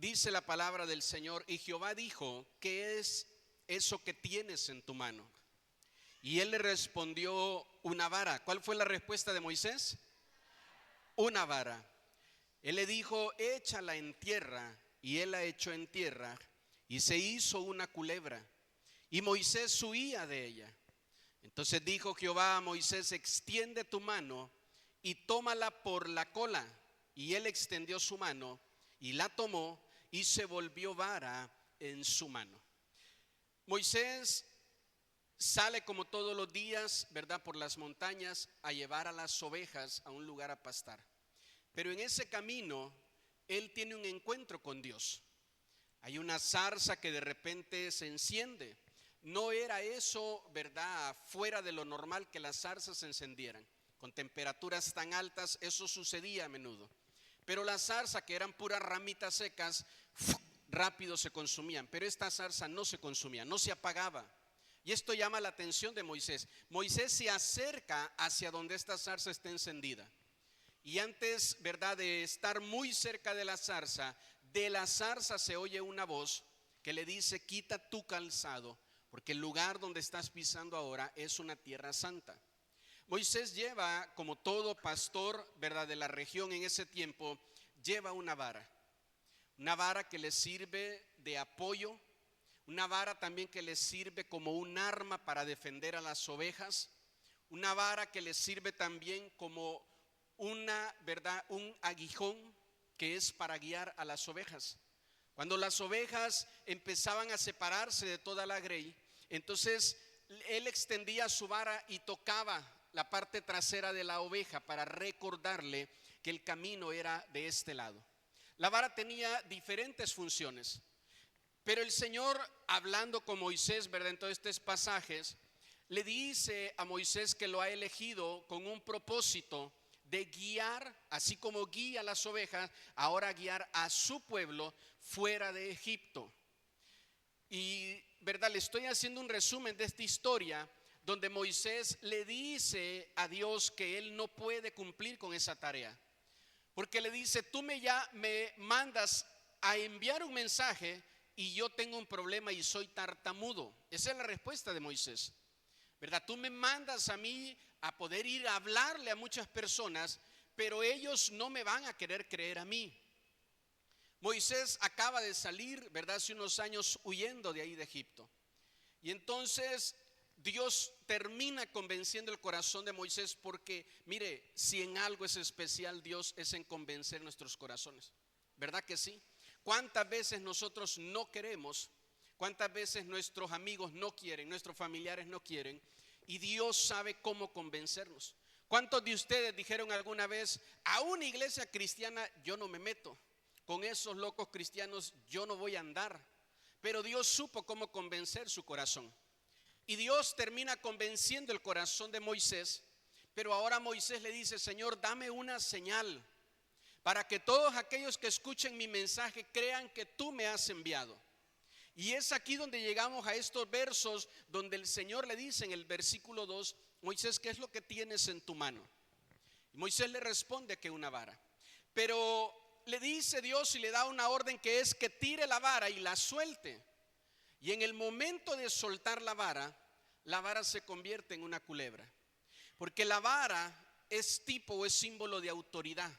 dice la palabra del Señor: y Jehová dijo, ¿qué es eso que tienes en tu mano? Y él le respondió: una vara. ¿Cuál fue la respuesta de Moisés? Una vara. Él le dijo: échala en tierra. Y él la echó en tierra, y se hizo una culebra, y Moisés huía de ella. Entonces dijo Jehová a Moisés: extiende tu mano y tómala por la cola. Y él extendió su mano y la tomó, y se volvió vara en su mano. Moisés sale como todos los días, ¿verdad?, por las montañas a llevar a las ovejas a un lugar a pastar. Pero en ese camino él tiene un encuentro con Dios. Hay una zarza que de repente se enciende. No era eso, ¿verdad?, fuera de lo normal que las zarzas se encendieran. Con temperaturas tan altas eso sucedía a menudo. Pero las zarzas, que eran puras ramitas secas, rápido se consumían. Pero esta zarza no se consumía, no se apagaba. Y esto llama la atención de Moisés. Moisés se acerca hacia donde esta zarza está encendida. Y antes, ¿verdad?, de estar muy cerca de la zarza se oye una voz que le dice: quita tu calzado, porque el lugar donde estás pisando ahora es una tierra santa. Moisés lleva, como todo pastor, ¿verdad?, de la región en ese tiempo, lleva una vara que le sirve de apoyo, una vara también que le sirve como un arma para defender a las ovejas, una vara que le sirve también como un aguijón que es para guiar a las ovejas. Cuando las ovejas empezaban a separarse de toda la grey, entonces él extendía su vara y tocaba la parte trasera de la oveja para recordarle que el camino era de este lado. La vara tenía diferentes funciones, pero el Señor, hablando con Moisés, ¿verdad?, en todos estos pasajes, le dice a Moisés que lo ha elegido con un propósito de guiar, así como guía a las ovejas, ahora guiar a su pueblo fuera de Egipto. Y, ¿verdad?, le estoy haciendo un resumen de esta historia donde Moisés le dice a Dios que él no puede cumplir con esa tarea, porque le dice: tú me mandas a enviar un mensaje y yo tengo un problema y soy tartamudo. Esa es la respuesta de Moisés, ¿verdad? Tú me mandas a mí a poder ir a hablarle a muchas personas, pero ellos no me van a querer creer a mí. Moisés acaba de salir, ¿verdad?, hace unos años huyendo de ahí de Egipto. Y entonces Dios termina convenciendo el corazón de Moisés, porque mire, si en algo es especial Dios, es en convencer nuestros corazones, ¿verdad que sí? ¿Cuántas veces nosotros no queremos? ¿Cuántas veces nuestros amigos no quieren, nuestros familiares no quieren? Y Dios sabe cómo convencernos. ¿Cuántos de ustedes dijeron alguna vez: a una iglesia cristiana yo no me meto, con esos locos cristianos yo no voy a andar? Pero Dios supo cómo convencer su corazón. Y Dios termina convenciendo el corazón de Moisés. Pero ahora Moisés le dice: Señor, dame una señal para que todos aquellos que escuchen mi mensaje crean que tú me has enviado. Y es aquí donde llegamos a estos versos donde el Señor le dice en el versículo 2: Moisés, ¿qué es lo que tienes en tu mano? Y Moisés le responde que una vara. Pero le dice Dios y le da una orden, que es que tire la vara y la suelte. Y en el momento de soltar la vara se convierte en una culebra. Porque la vara es tipo o es símbolo de autoridad,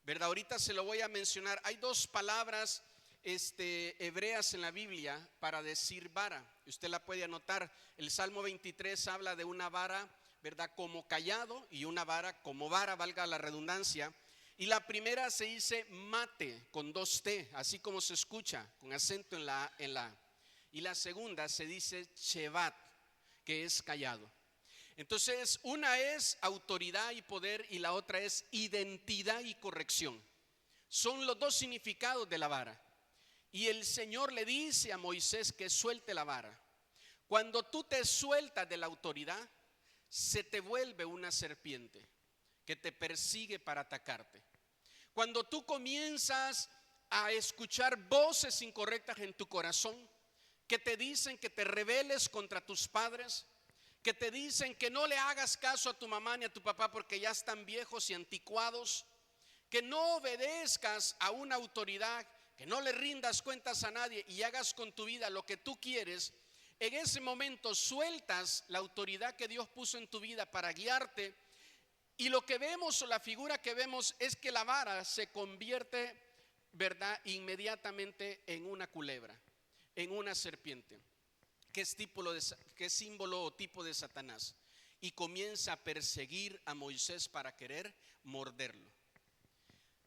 ¿verdad? Ahorita se lo voy a mencionar. Hay dos palabras hebreas en la Biblia para decir vara. Usted la puede anotar. El Salmo 23 habla de una vara, ¿verdad?, como cayado, y una vara como vara, valga la redundancia. Y la primera se dice mate, con 2T, así como se escucha, con acento en la A. Y la segunda se dice shevat, que es callado. Entonces, una es autoridad y poder, y la otra es identidad y corrección. Son los dos significados de la vara. Y el Señor le dice a Moisés que suelte la vara. Cuando tú te sueltas de la autoridad, se te vuelve una serpiente que te persigue para atacarte. Cuando tú comienzas a escuchar voces incorrectas en tu corazón, que te dicen que te rebeles contra tus padres, que te dicen que no le hagas caso a tu mamá ni a tu papá porque ya están viejos y anticuados, que no obedezcas a una autoridad, que no le rindas cuentas a nadie y hagas con tu vida lo que tú quieres, en ese momento sueltas la autoridad que Dios puso en tu vida para guiarte. Y lo que vemos, o la figura que vemos, es que la vara se convierte, ¿verdad?, inmediatamente en una culebra, en una serpiente, que es símbolo o tipo de Satanás. Y comienza a perseguir a Moisés para querer morderlo.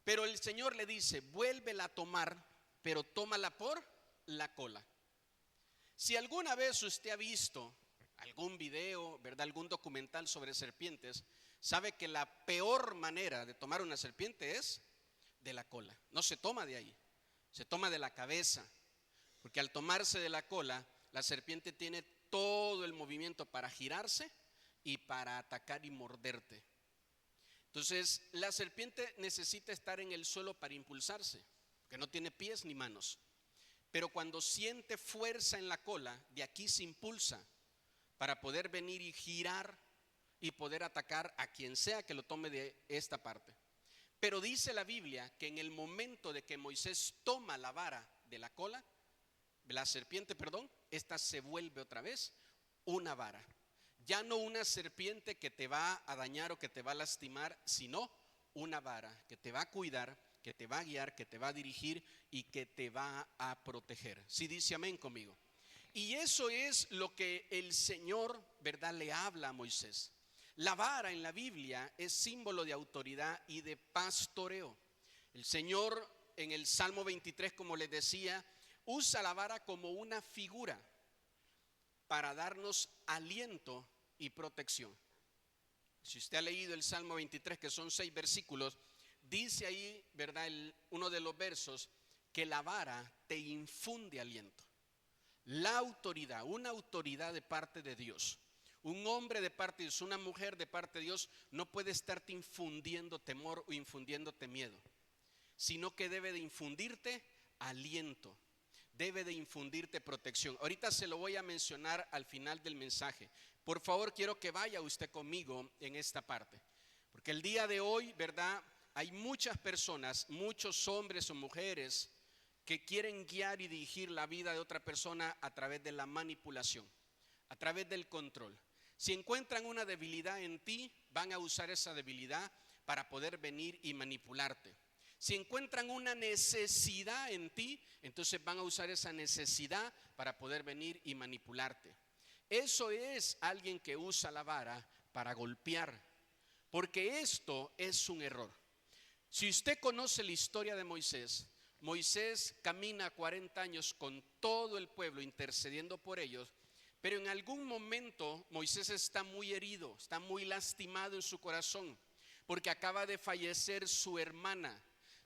Pero el Señor le dice: vuélvela a tomar, pero tómala por la cola. Si alguna vez usted ha visto algún video, ¿verdad?, algún documental sobre serpientes, sabe que la peor manera de tomar una serpiente es de la cola. No se toma de ahí, se toma de la cabeza, porque al tomarse de la cola, la serpiente tiene todo el movimiento para girarse y para atacar y morderte. Entonces, la serpiente necesita estar en el suelo para impulsarse, que no tiene pies ni manos. Pero cuando siente fuerza en la cola, de aquí se impulsa para poder venir y girar y poder atacar a quien sea que lo tome de esta parte. Pero dice la Biblia que en el momento de que Moisés toma la vara de la cola, la serpiente, perdón, esta se vuelve otra vez una vara. Ya no una serpiente que te va a dañar o que te va a lastimar, sino una vara que te va a cuidar, que te va a guiar, que te va a dirigir y que te va a proteger. Sí, dice amén conmigo. Y eso es lo que el Señor, ¿verdad?, le habla a Moisés. La vara en la Biblia es símbolo de autoridad y de pastoreo. El Señor en el Salmo 23, como les decía, usa la vara como una figura para darnos aliento y protección. Si usted ha leído el Salmo 23, que son 6 versículos, dice ahí, ¿verdad?, uno de los versos, que la vara te infunde aliento. La autoridad, una autoridad de parte de Dios, un hombre de parte de Dios, una mujer de parte de Dios, no puede estarte infundiendo temor o infundiéndote miedo, sino que debe de infundirte aliento, debe de infundirte protección. Ahorita se lo voy a mencionar al final del mensaje. Por favor, quiero que vaya usted conmigo en esta parte, porque el día de hoy, ¿verdad?, hay muchas personas, muchos hombres o mujeres que quieren guiar y dirigir la vida de otra persona a través de la manipulación, a través del control. Si encuentran una debilidad en ti, van a usar esa debilidad para poder venir y manipularte. Si encuentran una necesidad en ti, entonces van a usar esa necesidad para poder venir y manipularte. Eso es alguien que usa la vara para golpear, porque esto es un error. Si usted conoce la historia de Moisés, Moisés camina 40 años con todo el pueblo intercediendo por ellos, pero en algún momento Moisés está muy herido, está muy lastimado en su corazón, porque acaba de fallecer su hermana,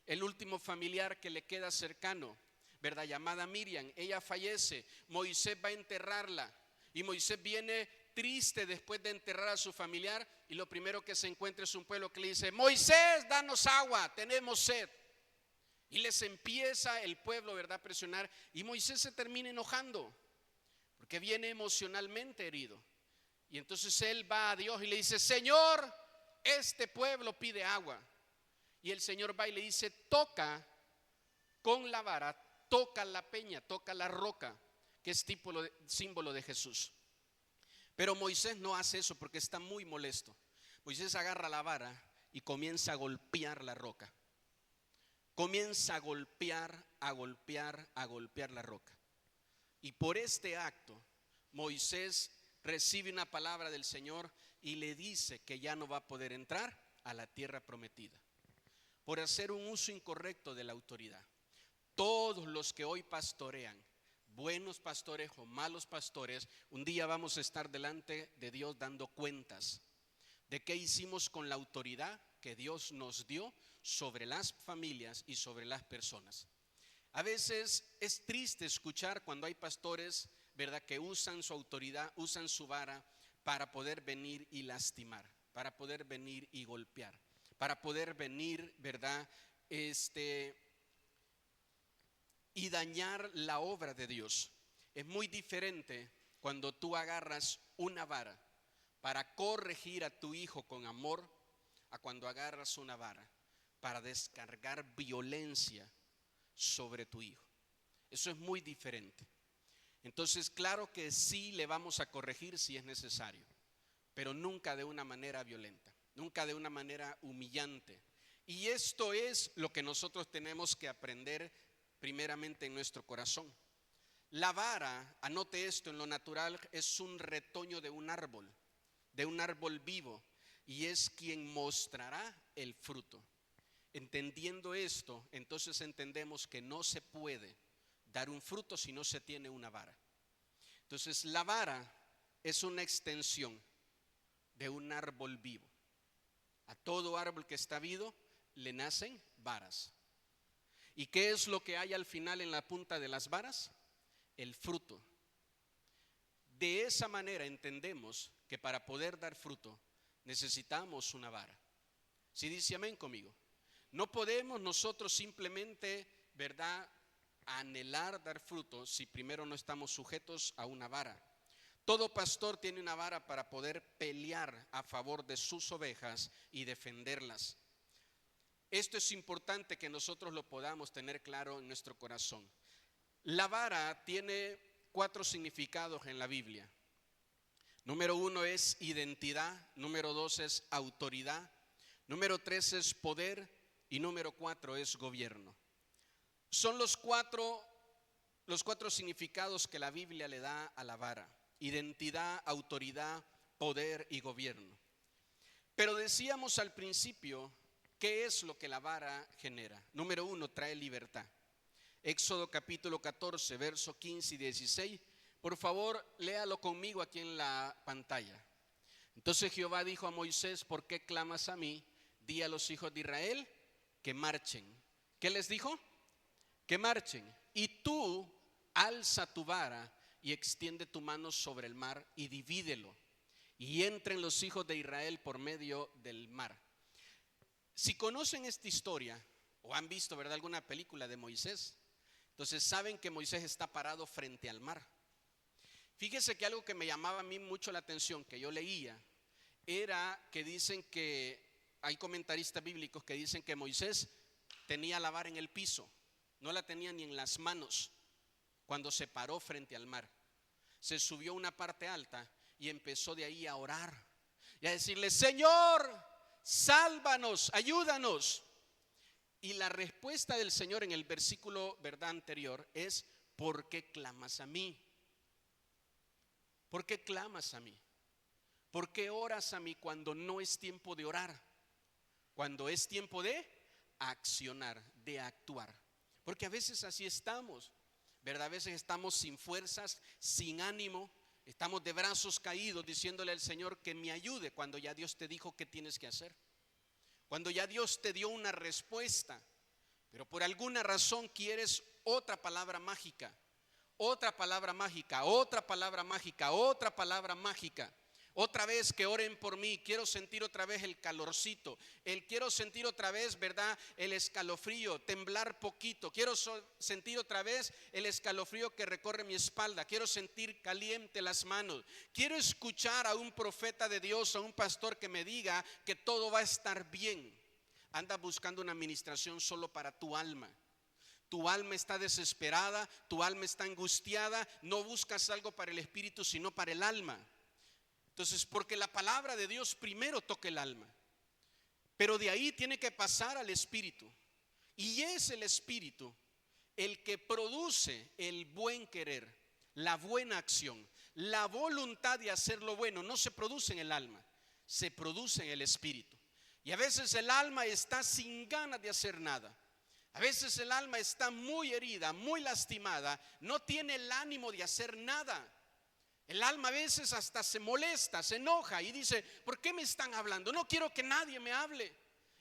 el último familiar que le queda cercano, ¿verdad?, llamada Miriam. Ella fallece, Moisés va a enterrarla y Moisés viene triste después de enterrar a su familiar, y lo primero que se encuentra es un pueblo que le dice: Moisés, danos agua, tenemos sed. Y les empieza el pueblo, ¿verdad?, a presionar, y Moisés se termina enojando porque viene emocionalmente herido. Y entonces él va a Dios y le dice: Señor, este pueblo pide agua. Y el Señor va y le dice: toca con la vara, toca la peña, toca la roca, que es símbolo de Jesús. Pero Moisés no hace eso porque está muy molesto. Moisés agarra la vara y comienza a golpear la roca. Comienza a golpear, a golpear, a golpear la roca. Y por este acto, Moisés recibe una palabra del Señor y le dice que ya no va a poder entrar a la tierra prometida, por hacer un uso incorrecto de la autoridad. Todos los que hoy pastorean, buenos pastores o malos pastores, un día vamos a estar delante de Dios dando cuentas de qué hicimos con la autoridad que Dios nos dio sobre las familias y sobre las personas. A veces es triste escuchar cuando hay pastores, ¿verdad?, que usan su autoridad, usan su vara para poder venir y lastimar, para poder venir y golpear, para poder venir, ¿verdad?, y dañar la obra de Dios. Es muy diferente cuando tú agarras una vara para corregir a tu hijo con amor, a cuando agarras una vara para descargar violencia sobre tu hijo. Eso es muy diferente. Entonces, claro que sí le vamos a corregir si es necesario, pero nunca de una manera violenta, nunca de una manera humillante. Y esto es lo que nosotros tenemos que aprender primeramente en nuestro corazón. La vara, anote esto, en lo natural es un retoño de un árbol vivo, y es quien mostrará el fruto. Entendiendo esto, entonces entendemos que no se puede dar un fruto si no se tiene una vara. Entonces la vara es una extensión de un árbol vivo. A todo árbol que está vivo le nacen varas. ¿Y qué es lo que hay al final en la punta de las varas? El fruto. De esa manera entendemos que para poder dar fruto necesitamos una vara. ¿Sí dice amén conmigo? No podemos nosotros simplemente, ¿verdad?, anhelar dar fruto si primero no estamos sujetos a una vara. Todo pastor tiene una vara para poder pelear a favor de sus ovejas y defenderlas. Esto es importante que nosotros lo podamos tener claro en nuestro corazón. La vara tiene 4 significados en la Biblia. Número 1 es identidad, número 2 es autoridad, número 3 es poder y número 4 es gobierno. Son los cuatro significados que la Biblia le da a la vara: identidad, autoridad, poder y gobierno. Pero decíamos al principio, ¿qué es lo que la vara genera? Número 1, trae libertad. Éxodo capítulo 14, verso 15 y 16. Por favor, léalo conmigo aquí en la pantalla. Entonces Jehová dijo a Moisés: ¿por qué clamas a mí? Di a los hijos de Israel que marchen. ¿Qué les dijo? Que marchen. Y tú alza tu vara y extiende tu mano sobre el mar y divídelo, y entren los hijos de Israel por medio del mar. Si conocen esta historia o han visto, ¿verdad?, alguna película de Moisés, entonces saben que Moisés está parado frente al mar. Fíjese que algo que me llamaba a mí mucho la atención, que yo leía, era que dicen que hay comentaristas bíblicos que dicen que Moisés tenía la vara en el piso, no la tenía ni en las manos cuando se paró frente al mar. Se subió a una parte alta y empezó de ahí a orar y a decirle: Señor, sálvanos, ayúdanos. Y la respuesta del Señor en el versículo, ¿verdad?, anterior es: ¿por qué clamas a mí? ¿Por qué clamas a mí? ¿Por qué oras a mí cuando no es tiempo de orar? Cuando es tiempo de accionar, de actuar. Porque a veces así estamos, ¿verdad? A veces estamos sin fuerzas, sin ánimo, estamos de brazos caídos diciéndole al Señor que me ayude cuando ya Dios te dijo qué tienes que hacer. Cuando ya Dios te dio una respuesta, pero por alguna razón quieres otra palabra mágica, otra palabra mágica, otra palabra mágica, otra palabra mágica. Otra vez que oren por mí, quiero sentir otra vez el calorcito, quiero sentir otra vez, ¿verdad?, el escalofrío, temblar poquito, quiero sentir otra vez el escalofrío que recorre mi espalda, quiero sentir caliente las manos, quiero escuchar a un profeta de Dios, a un pastor que me diga que todo va a estar bien. Andas buscando una administración solo para tu alma. Tu alma está desesperada, tu alma está angustiada, no buscas algo para el espíritu sino para el alma. Entonces, porque la palabra de Dios primero toca el alma, pero de ahí tiene que pasar al espíritu. Y es el espíritu el que produce el buen querer, la buena acción, la voluntad de hacer lo bueno. No se produce en el alma, se produce en el espíritu. Y a veces el alma está sin ganas de hacer nada. A veces el alma está muy herida, muy lastimada, no tiene el ánimo de hacer nada. El alma a veces hasta se molesta, se enoja y dice: ¿por qué me están hablando? No quiero que nadie me hable.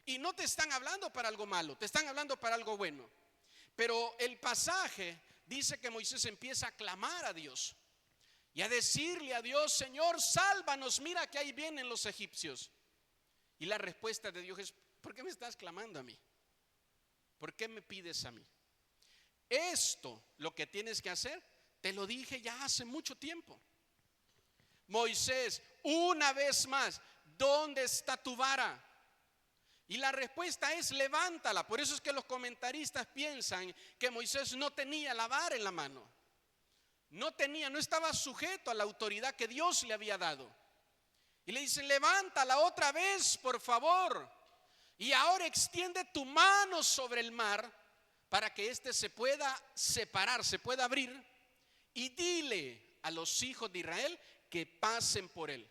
Y no te están hablando para algo malo, te están hablando para algo bueno. Pero el pasaje dice que Moisés empieza a clamar a Dios y a decirle a Dios: Señor, sálvanos, mira que ahí vienen los egipcios. Y la respuesta de Dios es: ¿por qué me estás clamando a mí? ¿Por qué me pides a mí? Esto, lo que tienes que hacer, te lo dije ya hace mucho tiempo. Moisés, una vez más, ¿dónde está tu vara? Y la respuesta es levántala. Por eso es que los comentaristas piensan que Moisés no tenía la vara en la mano. No estaba sujeto a la autoridad que Dios le había dado. Y le dicen, levántala otra vez, por favor. Y ahora extiende tu mano sobre el mar para que éste se pueda separar, se pueda abrir. Y dile a los hijos de Israel que pasen por él.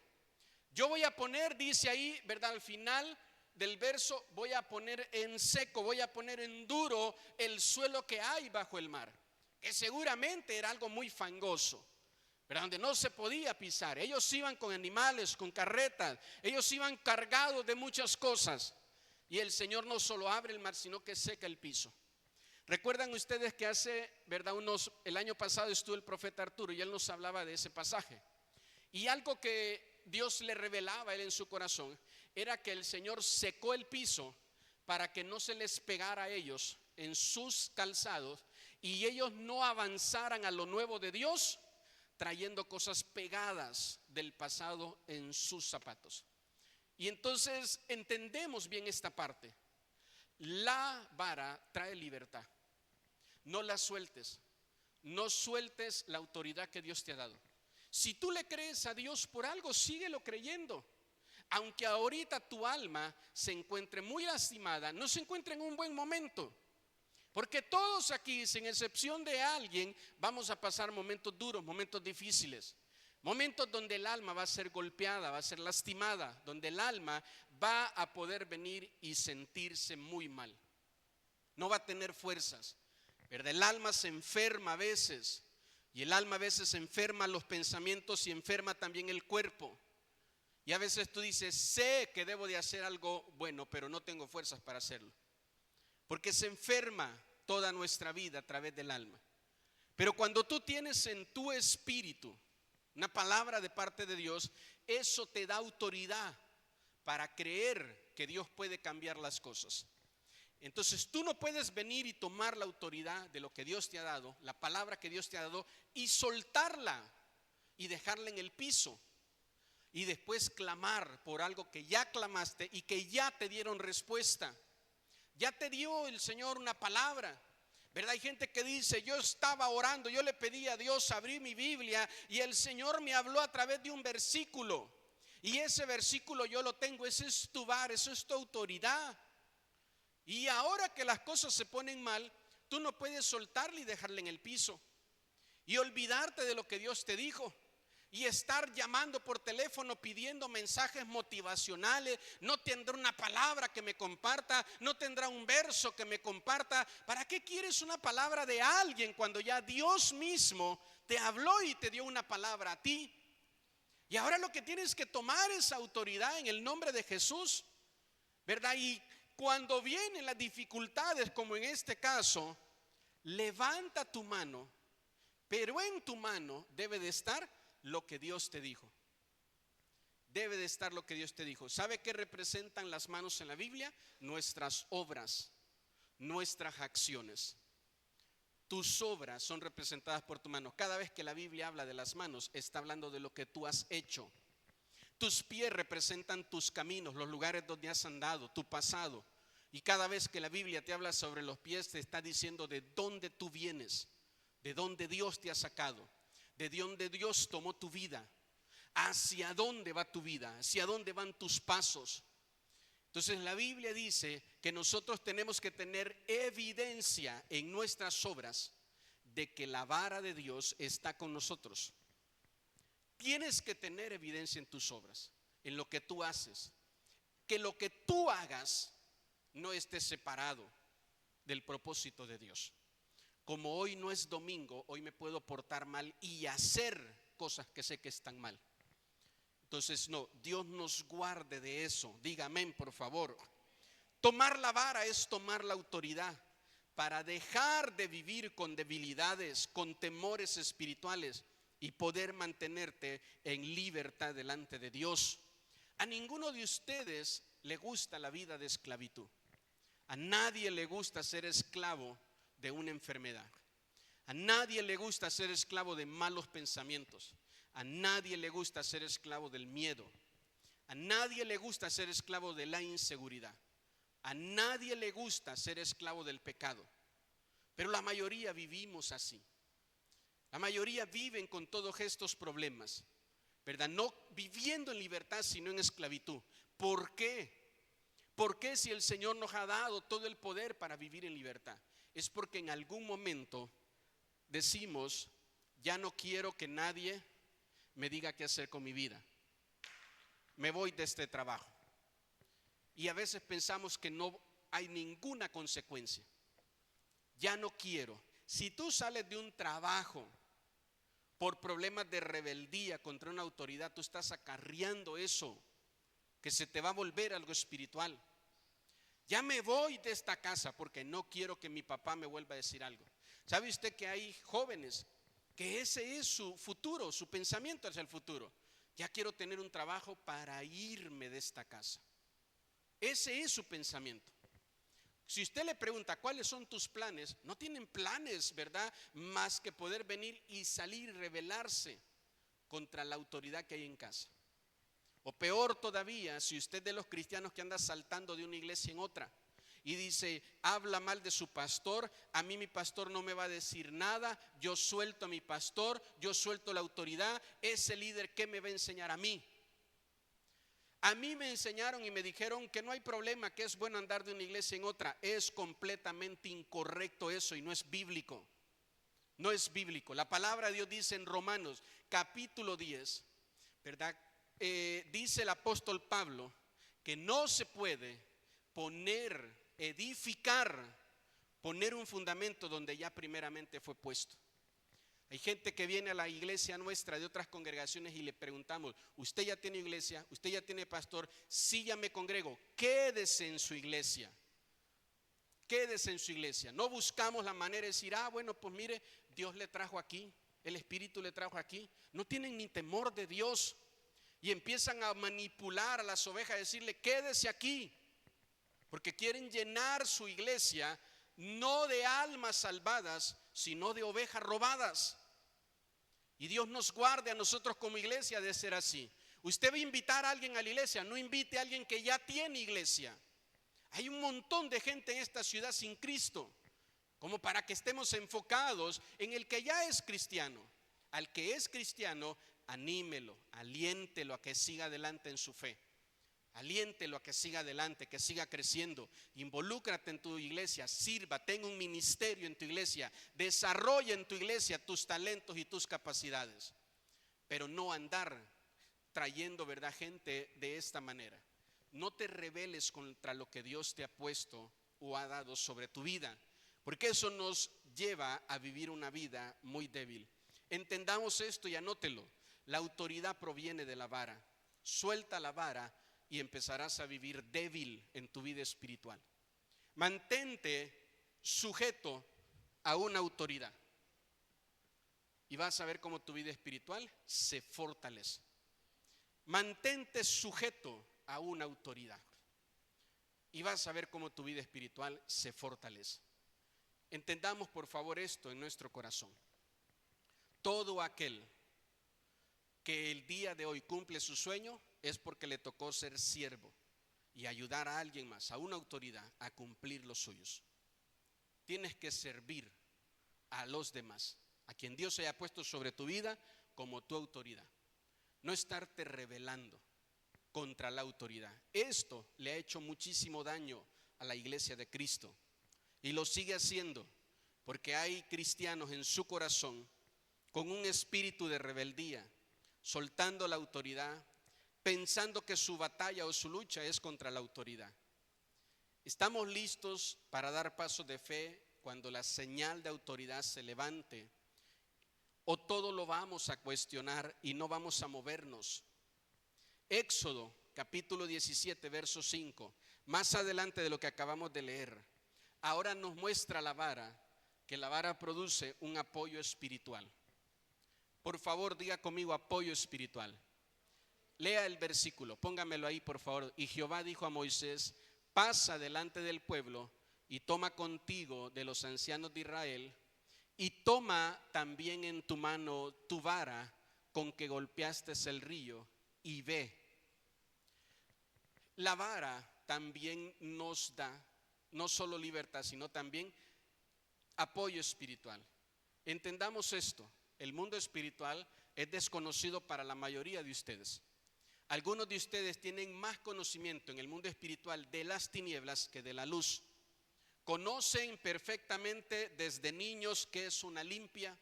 Yo voy a poner, dice ahí, ¿verdad? Al final del verso, voy a poner en seco, voy a poner en duro el suelo que hay bajo el mar, que seguramente era algo muy fangoso, ¿verdad? Donde no se podía pisar. Ellos iban con animales, con carretas, ellos iban cargados de muchas cosas. Y el Señor no solo abre el mar, sino que seca el piso. Recuerdan ustedes que ¿verdad? El año pasado estuvo el profeta Arturo y él nos hablaba de ese pasaje. Y algo que Dios le revelaba a él en su corazón era que el Señor secó el piso para que no se les pegara a ellos en sus calzados y ellos no avanzaran a lo nuevo de Dios trayendo cosas pegadas del pasado en sus zapatos. Y entonces entendemos bien esta parte. La vara trae libertad. No la sueltes. No sueltes la autoridad que Dios te ha dado. Si tú le crees a Dios por algo, síguelo creyendo. Aunque ahorita tu alma se encuentre muy lastimada, no se encuentre en un buen momento. Porque todos aquí, sin excepción de alguien, vamos a pasar momentos duros, momentos difíciles. Momentos donde el alma va a ser golpeada, va a ser lastimada, donde el alma va a poder venir y sentirse muy mal. No va a tener fuerzas, ¿verdad? El alma se enferma a veces, y el alma a veces enferma los pensamientos y enferma también el cuerpo. Y a veces tú dices, sé que debo de hacer algo bueno, pero no tengo fuerzas para hacerlo. Porque se enferma toda nuestra vida a través del alma. Pero cuando tú tienes en tu espíritu una palabra de parte de Dios, eso te da autoridad para creer que Dios puede cambiar las cosas. Entonces tú no puedes venir y tomar la autoridad de lo que Dios te ha dado, la palabra que Dios te ha dado, y soltarla y dejarla en el piso y después clamar por algo que ya clamaste y que ya te dieron respuesta. Ya te dio el Señor una palabra, ¿verdad? Hay gente que dice, yo estaba orando, yo le pedí a Dios, abrí mi Biblia y el Señor me habló a través de un versículo. Y ese versículo yo lo tengo, ese es tu vara, eso es tu autoridad. Y ahora que las cosas se ponen mal, tú no puedes soltarle y dejarle en el piso y olvidarte de lo que Dios te dijo y estar llamando por teléfono pidiendo mensajes motivacionales. No tendrá una palabra que me comparta, no tendrá un verso que me comparta. ¿Para qué quieres una palabra de alguien cuando ya Dios mismo te habló y te dio una palabra a ti? Y ahora lo que tienes que tomar es autoridad en el nombre de Jesús, ¿verdad? Y cuando vienen las dificultades, como en este caso, levanta tu mano, pero en tu mano debe de estar lo que Dios te dijo. Debe de estar lo que Dios te dijo. ¿Sabe qué representan las manos en la Biblia? Nuestras obras, nuestras acciones. Tus obras son representadas por tu mano. Cada vez que la Biblia habla de las manos, está hablando de lo que tú has hecho. Tus pies representan tus caminos, los lugares donde has andado, tu pasado. Y cada vez que la Biblia te habla sobre los pies, te está diciendo de dónde tú vienes, de dónde Dios te ha sacado, de dónde Dios tomó tu vida, hacia dónde va tu vida, hacia dónde van tus pasos. Entonces la Biblia dice que nosotros tenemos que tener evidencia en nuestras obras de que la vara de Dios está con nosotros. Tienes que tener evidencia en tus obras, en lo que tú haces, que lo que tú hagas no esté separado del propósito de Dios. Como hoy no es domingo, hoy me puedo portar mal y hacer cosas que sé que están mal. Entonces no, Dios nos guarde de eso. Diga amén, por favor. Tomar la vara es tomar la autoridad para dejar de vivir con debilidades, con temores espirituales y poder mantenerte en libertad delante de Dios. A ninguno de ustedes le gusta la vida de esclavitud. A nadie le gusta ser esclavo de una enfermedad. A nadie le gusta ser esclavo de malos pensamientos. A nadie le gusta ser esclavo del miedo. A nadie le gusta ser esclavo de la inseguridad. A nadie le gusta ser esclavo del pecado, pero la mayoría vivimos así. La mayoría viven con todos estos problemas, ¿verdad? No viviendo en libertad, sino en esclavitud. ¿Por qué? ¿Por qué si el Señor nos ha dado todo el poder para vivir en libertad? Es porque en algún momento decimos, ya no quiero que nadie me diga qué hacer con mi vida. Me voy de este trabajo. Y a veces pensamos que no hay ninguna consecuencia. Ya no quiero. Si tú sales de un trabajo por problemas de rebeldía contra una autoridad, tú estás acarreando eso que se te va a volver algo espiritual. Ya me voy de esta casa porque no quiero que mi papá me vuelva a decir algo. ¿Sabe usted que hay jóvenes que ese es su futuro, su pensamiento hacia el futuro? Ya quiero tener un trabajo para irme de esta casa. Ese es su pensamiento. Si usted le pregunta cuáles son tus planes, no tienen planes, ¿verdad? Más que poder venir y salir y rebelarse contra la autoridad que hay en casa. O peor todavía, si usted es de los cristianos que anda saltando de una iglesia en otra y dice, habla mal de su pastor, a mí mi pastor no me va a decir nada, yo suelto a mi pastor, yo suelto la autoridad, ese líder, ¿qué me va a enseñar a mí? A mí me enseñaron y me dijeron que no hay problema, que es bueno andar de una iglesia en otra. Es completamente incorrecto eso y no es bíblico. No es bíblico. La palabra de Dios dice en Romanos capítulo 10, ¿verdad? Dice el apóstol Pablo que no se puede edificar, poner un fundamento donde ya primeramente fue puesto. Hay gente que viene a la iglesia nuestra de otras congregaciones y le preguntamos, ¿usted ya tiene iglesia? ¿Usted ya tiene pastor? Sí, ya me congrego. Quédese en su iglesia. Quédese en su iglesia. No buscamos la manera de decir, bueno, pues mire, Dios le trajo aquí, el Espíritu le trajo aquí. No tienen ni temor de Dios y empiezan a manipular a las ovejas, a decirle, quédese aquí, porque quieren llenar su iglesia no de almas salvadas, sino de ovejas robadas. Y Dios nos guarde a nosotros como iglesia de ser así. Usted va a invitar a alguien a la iglesia, no invite a alguien que ya tiene iglesia. Hay un montón de gente en esta ciudad sin Cristo, como para que estemos enfocados en el que ya es cristiano. Al que es cristiano, anímelo, aliéntelo a que siga adelante en su fe. Aliéntelo a que siga adelante, que siga creciendo. Involúcrate en tu iglesia, sirva, tenga un ministerio en tu iglesia, desarrolla en tu iglesia tus talentos y tus capacidades. Pero no andar trayendo, ¿verdad?, gente de esta manera. No te rebeles contra lo que Dios te ha puesto o ha dado sobre tu vida, porque eso nos lleva a vivir una vida muy débil. Entendamos esto y anótelo. La autoridad proviene de la vara. Suelta la vara y empezarás a vivir débil en tu vida espiritual. Mantente sujeto a una autoridad y vas a ver cómo tu vida espiritual se fortalece. Mantente sujeto a una autoridad y vas a ver cómo tu vida espiritual se fortalece. Entendamos por favor esto en nuestro corazón. Todo aquel que el día de hoy cumple su sueño es porque le tocó ser siervo y ayudar a alguien más, a una autoridad, a cumplir los suyos. Tienes que servir a los demás, a quien Dios haya puesto sobre tu vida como tu autoridad. No estarte rebelando contra la autoridad. Esto le ha hecho muchísimo daño a la iglesia de Cristo y lo sigue haciendo porque hay cristianos en su corazón con un espíritu de rebeldía, soltando la autoridad, pensando que su batalla o su lucha es contra la autoridad. Estamos listos para dar pasos de fe cuando la señal de autoridad se levante, o todo lo vamos a cuestionar y no vamos a movernos. Éxodo capítulo 17 verso 5, más adelante de lo que acabamos de leer, ahora nos muestra la vara, que la vara produce un apoyo espiritual. Por favor, diga conmigo apoyo espiritual. Lea el versículo, póngamelo ahí por favor. Y Jehová dijo a Moisés, pasa delante del pueblo y toma contigo de los ancianos de Israel y toma también en tu mano tu vara con que golpeaste el río y ve. La vara también nos da no solo libertad, sino también apoyo espiritual. Entendamos esto, el mundo espiritual es desconocido para la mayoría de ustedes. Algunos de ustedes tienen más conocimiento en el mundo espiritual de las tinieblas que de la luz. Conocen perfectamente desde niños qué es una limpia,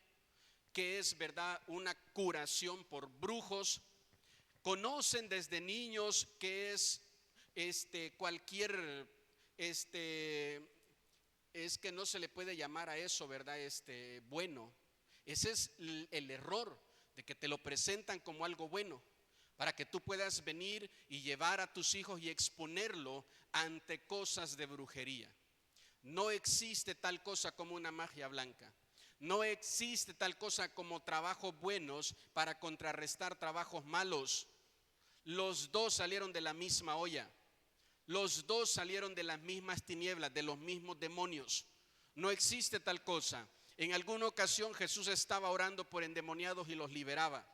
qué es, ¿verdad?, una curación por brujos. Conocen desde niños qué es cualquier es que no se le puede llamar a eso, ¿verdad? Bueno. Ese es el error, de que te lo presentan como algo bueno, para que tú puedas venir y llevar a tus hijos y exponerlo ante cosas de brujería. No existe tal cosa como una magia blanca. No existe tal cosa como trabajos buenos para contrarrestar trabajos malos. Los dos salieron de la misma olla. Los dos salieron de las mismas tinieblas, de los mismos demonios. No existe tal cosa. En alguna ocasión Jesús estaba orando por endemoniados y los liberaba.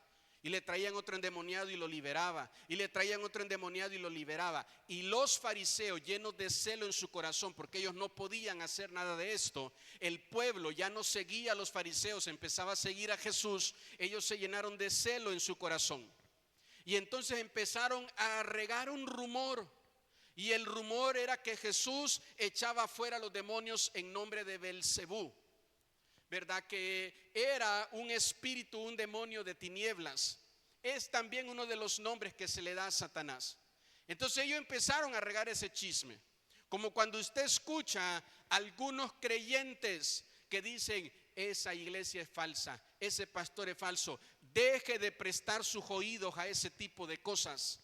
Y le traían otro endemoniado y lo liberaba. Y le traían otro endemoniado y lo liberaba. Y los fariseos, llenos de celo en su corazón, porque ellos no podían hacer nada de esto, el pueblo ya no seguía a los fariseos, empezaba a seguir a Jesús. Ellos se llenaron de celo en su corazón. Y entonces empezaron a regar un rumor. Y el rumor era que Jesús echaba fuera a los demonios en nombre de Belcebú, ¿verdad? Que era un espíritu, un demonio de tinieblas. Es también uno de los nombres que se le da a Satanás. Entonces ellos empezaron a regar ese chisme. Como cuando usted escucha a algunos creyentes que dicen: esa iglesia es falsa, ese pastor es falso. Deje de prestar sus oídos a ese tipo de cosas.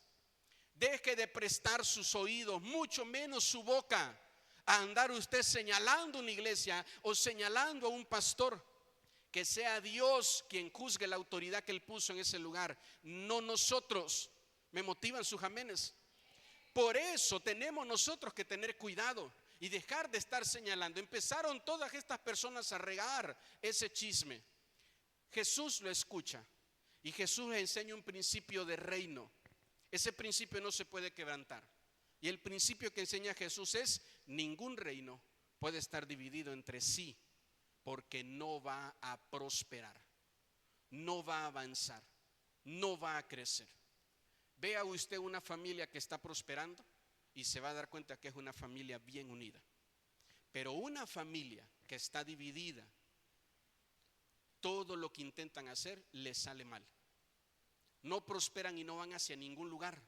Deje de prestar sus oídos, mucho menos su boca, a andar usted señalando una iglesia o señalando a un pastor. Que sea Dios quien juzgue la autoridad que Él puso en ese lugar, no nosotros. ¿Me motivan sus amenes? Por eso tenemos nosotros que tener cuidado y dejar de estar señalando. Empezaron todas estas personas a regar ese chisme. Jesús lo escucha y Jesús enseña un principio de reino. Ese principio no se puede quebrantar. Y el principio que enseña Jesús es: ningún reino puede estar dividido entre sí, porque no va a prosperar, no va a avanzar, no va a crecer. Vea usted una familia que está prosperando y se va a dar cuenta que es una familia bien unida. Pero una familia que está dividida, todo lo que intentan hacer les sale mal. No prosperan y no van hacia ningún lugar.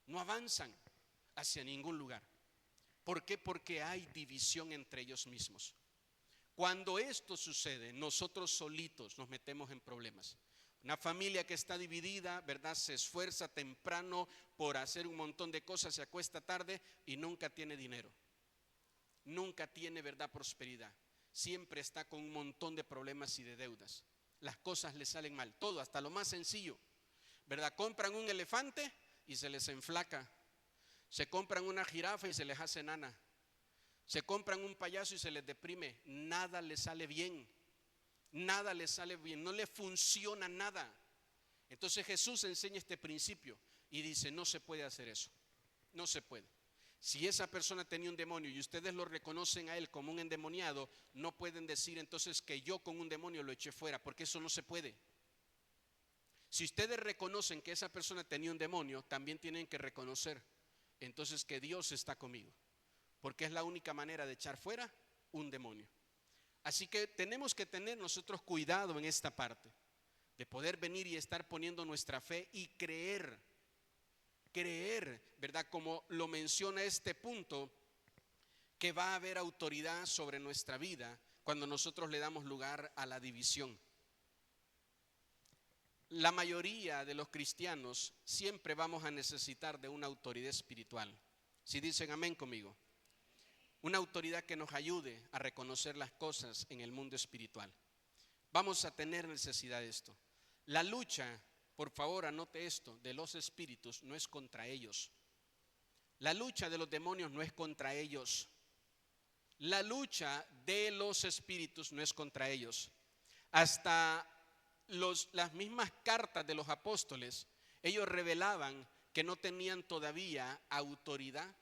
No avanzan hacia ningún lugar. ¿Por qué? Porque hay división entre ellos mismos. Cuando esto sucede, nosotros solitos nos metemos en problemas. Una familia que está dividida, ¿verdad?, se esfuerza temprano por hacer un montón de cosas, se acuesta tarde y nunca tiene dinero. Nunca tiene, ¿verdad?, prosperidad. Siempre está con un montón de problemas y de deudas. Las cosas le salen mal, todo, hasta lo más sencillo, ¿verdad? Compran un elefante y se les enflaca. Se compran una jirafa y se les hace enana. Se compran un payaso y se les deprime. Nada les sale bien. Nada les sale bien. No le funciona nada. Entonces Jesús enseña este principio y dice: no se puede hacer eso. No se puede. Si esa persona tenía un demonio y ustedes lo reconocen a él como un endemoniado, no pueden decir entonces que yo con un demonio lo eché fuera, porque eso no se puede. Si ustedes reconocen que esa persona tenía un demonio, también tienen que reconocer entonces que Dios está conmigo, porque es la única manera de echar fuera un demonio. Así que tenemos que tener nosotros cuidado en esta parte, de poder venir y estar poniendo nuestra fe y creer, ¿verdad? Como lo menciona este punto, que va a haber autoridad sobre nuestra vida cuando nosotros le damos lugar a la división. La mayoría de los cristianos siempre vamos a necesitar de una autoridad espiritual. Si dicen amén conmigo. Una autoridad que nos ayude a reconocer las cosas en el mundo espiritual. Vamos a tener necesidad de esto. La lucha, por favor anote esto, de los espíritus no es contra ellos. La lucha de los demonios no es contra ellos. La lucha de los espíritus no es contra ellos. Hasta las mismas cartas de los apóstoles, ellos revelaban que no tenían todavía autoridad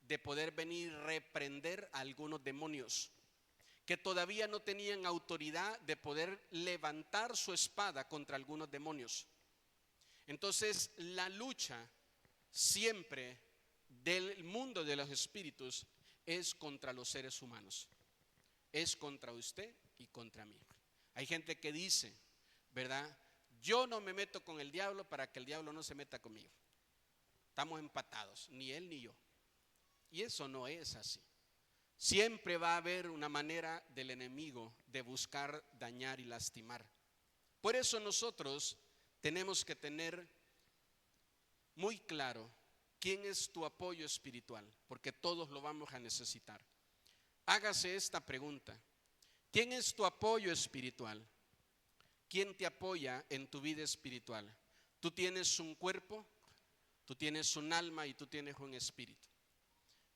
de poder venir y reprender a algunos demonios que todavía no tenían autoridad de poder levantar su espada contra algunos demonios. Entonces, la lucha siempre del mundo de los espíritus es contra los seres humanos, es contra usted y contra mí. Hay gente que dice, ¿verdad? Yo no me meto con el diablo para que el diablo no se meta conmigo. Estamos empatados, ni él ni yo. Y eso no es así. Siempre va a haber una manera del enemigo de buscar dañar y lastimar. Por eso nosotros tenemos que tener muy claro quién es tu apoyo espiritual, porque todos lo vamos a necesitar. Hágase esta pregunta: ¿quién es tu apoyo espiritual? ¿Quién te apoya en tu vida espiritual? Tú tienes un cuerpo, tú tienes un alma y tú tienes un espíritu.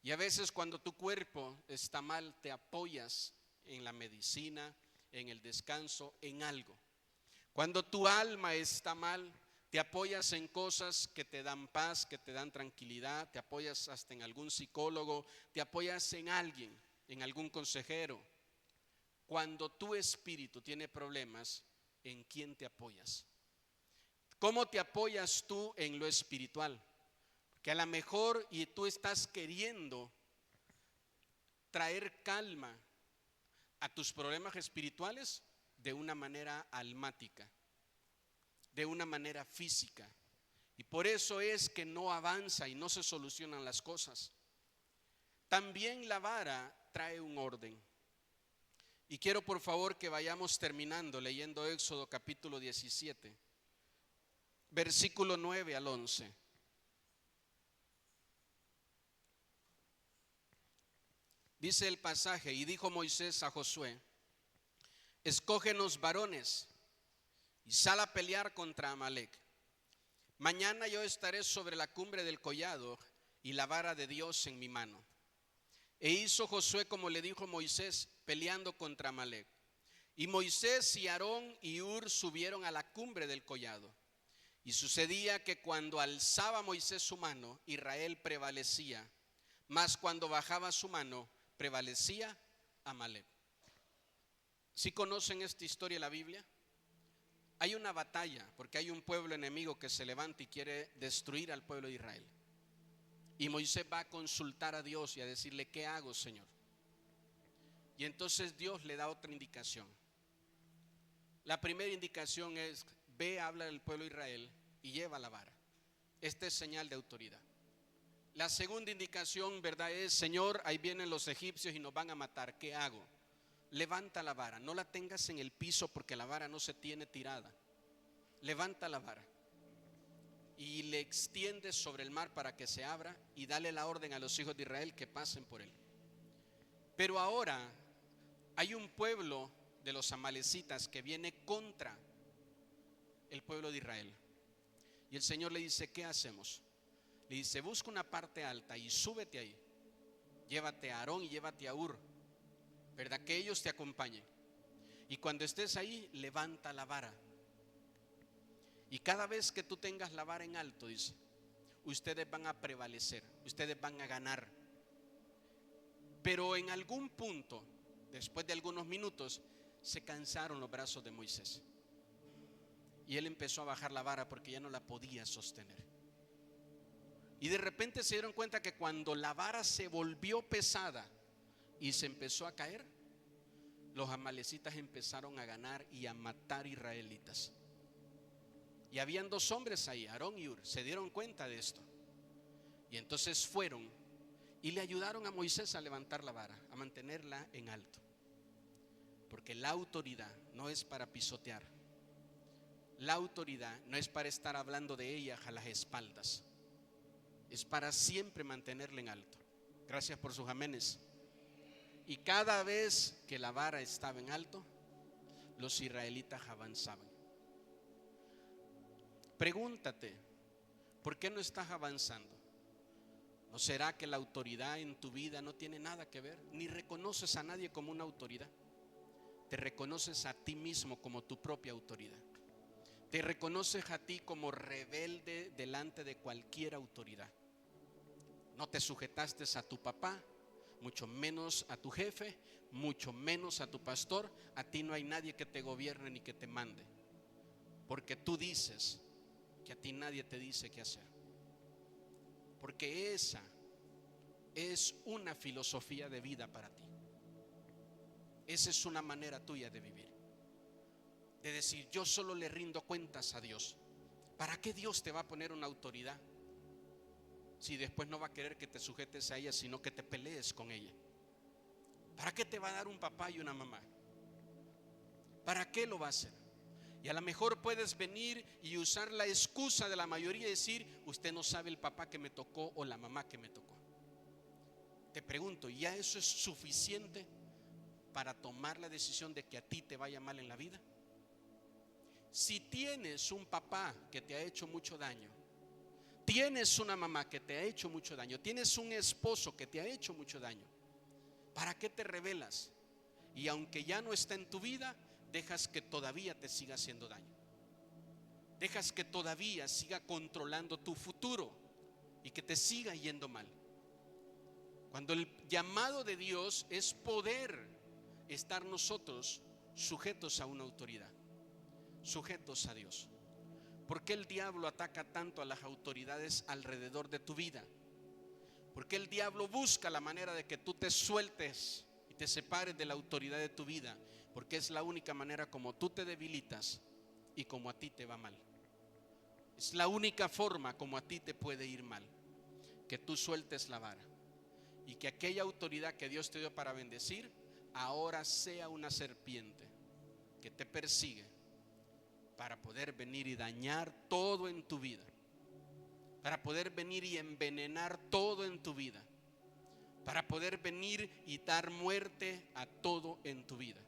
Y a veces cuando tu cuerpo está mal, te apoyas en la medicina, en el descanso, en algo. Cuando tu alma está mal, te apoyas en cosas que te dan paz, que te dan tranquilidad, te apoyas hasta en algún psicólogo, te apoyas en alguien, en algún consejero. Cuando tu espíritu tiene problemas, ¿en quién te apoyas? ¿Cómo te apoyas tú en lo espiritual? Que a lo mejor y tú estás queriendo traer calma a tus problemas espirituales de una manera almática, de una manera física, y por eso es que no avanza y no se solucionan las cosas. También la vara trae un orden, y quiero por favor que vayamos terminando leyendo Éxodo capítulo 17, versículo 9 al 11. Dice el pasaje: y dijo Moisés a Josué: escógenos varones y sal a pelear contra Amalec. Mañana yo estaré sobre la cumbre del collado y la vara de Dios en mi mano. E hizo Josué como le dijo Moisés, peleando contra Amalec. Y Moisés y Aarón y Hur subieron a la cumbre del collado. Y sucedía que cuando alzaba Moisés su mano, Israel prevalecía, mas cuando bajaba su mano, prevalecía Amalec. ¿Sí conocen esta historia de la Biblia? Hay una batalla porque hay un pueblo enemigo que se levanta y quiere destruir al pueblo de Israel. Y Moisés va a consultar a Dios y a decirle: ¿qué hago, Señor? Y entonces Dios le da otra indicación. La primera indicación es: ve, habla al pueblo de Israel y lleva la vara. Esta es señal de autoridad. La segunda indicación, ¿verdad?, es: Señor, ahí vienen los egipcios y nos van a matar. ¿Qué hago? Levanta la vara, no la tengas en el piso porque la vara no se tiene tirada. Levanta la vara y le extiendes sobre el mar para que se abra, y dale la orden a los hijos de Israel que pasen por él. Pero ahora hay un pueblo de los amalecitas que viene contra el pueblo de Israel. Y el Señor le dice: ¿qué hacemos? Le dice: busca una parte alta y súbete ahí. Llévate a Aarón y llévate a Hur, ¿verdad?, que ellos te acompañen. Y cuando estés ahí, levanta la vara. Y cada vez que tú tengas la vara en alto, dice, ustedes van a prevalecer, ustedes van a ganar. Pero en algún punto, después de algunos minutos, se cansaron los brazos de Moisés. Y él empezó a bajar la vara porque ya no la podía sostener. Y de repente se dieron cuenta que cuando la vara se volvió pesada y se empezó a caer, los amalecitas empezaron a ganar y a matar israelitas. Y habían dos hombres ahí, Aarón y Hur, se dieron cuenta de esto. Y entonces fueron y le ayudaron a Moisés a levantar la vara, a mantenerla en alto. Porque la autoridad no es para pisotear. La autoridad no es para estar hablando de ella a las espaldas. Es para siempre mantenerla en alto. Gracias por sus amenes. Y cada vez que la vara estaba en alto, los israelitas avanzaban. Pregúntate: ¿por qué no estás avanzando? ¿No será que la autoridad en tu vida no tiene nada que ver? Ni reconoces a nadie como una autoridad. Te reconoces a ti mismo como tu propia autoridad. Te reconoces a ti como rebelde delante de cualquier autoridad. No te sujetaste a tu papá, mucho menos a tu jefe, mucho menos a tu pastor. A ti no hay nadie que te gobierne ni que te mande, porque tú dices que a ti nadie te dice qué hacer. Porque esa es una filosofía de vida para ti. Esa es una manera tuya de vivir, de decir: yo solo le rindo cuentas a Dios. ¿Para qué Dios te va a poner una autoridad si después no va a querer que te sujetes a ella, sino que te pelees con ella? ¿Para qué te va a dar un papá y una mamá? ¿Para qué lo va a hacer? Y a lo mejor puedes venir y usar la excusa de la mayoría y decir: usted no sabe el papá que me tocó o la mamá que me tocó. Te pregunto, ¿ya eso es suficiente para tomar la decisión de que a ti te vaya mal en la vida? Si tienes un papá que te ha hecho mucho daño, tienes una mamá que te ha hecho mucho daño, tienes un esposo que te ha hecho mucho daño, ¿para qué te rebelas? Y aunque ya no está en tu vida, dejas que todavía te siga haciendo daño, dejas que todavía siga controlando tu futuro y que te siga yendo mal. Cuando el llamado de Dios es poder estar nosotros sujetos a una autoridad, sujetos a Dios. ¿Por qué el diablo ataca tanto a las autoridades alrededor de tu vida? ¿Por qué el diablo busca la manera de que tú te sueltes y te separes de la autoridad de tu vida? Porque es la única manera como tú te debilitas y como a ti te va mal. Es la única forma como a ti te puede ir mal, que tú sueltes la vara y que aquella autoridad que Dios te dio para bendecir ahora sea una serpiente que te persigue para poder venir y dañar todo en tu vida, para poder venir y envenenar todo en tu vida, para poder venir y dar muerte a todo en tu vida.